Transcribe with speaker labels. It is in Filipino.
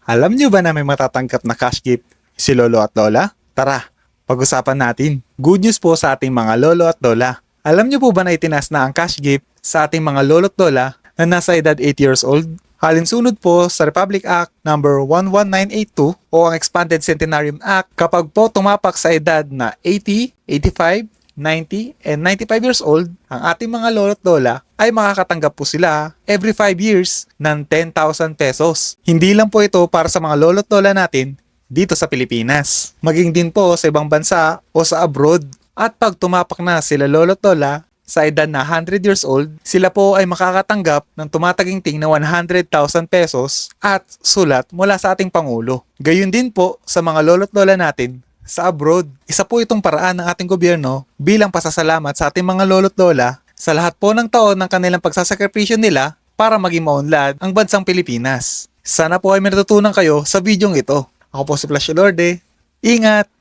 Speaker 1: Alam nyo ba na may matatanggap na cash gift si Lolo at Lola? Tara, pag-usapan natin. Good news po sa ating mga Lolo at Lola. Alam nyo po ba na itinaas na ang cash gift sa ating mga Lolo at Lola na nasa edad 8 years old? Alinsunod po sa Republic Act number 11982 o ang Expanded Centenarian Act kapag po tumapak sa edad na 80, 85, 90, and 95 years old, ang ating mga lolo at lola ay makakatanggap po sila every 5 years ng 10,000 pesos. Hindi lang po ito para sa mga lolo at lola natin dito sa Pilipinas, maging din po sa ibang bansa o sa abroad. At pag tumapak na sila lolo at lola sa edad na 100 years old, sila po ay makakatanggap ng tumataginting na 100,000 pesos at sulat mula sa ating Pangulo. Gayun din po sa mga lolo at lola natin sa abroad. Isa po itong paraan ng ating gobyerno bilang pasasalamat sa ating mga lolo at lola sa lahat po ng taon ng kanilang pagsasakripisyo nila para maging maunlad ang bansang Pilipinas. Sana po ay may natutunan kayo sa bidyong ito. Ako po si Flash Lorde. Ingat!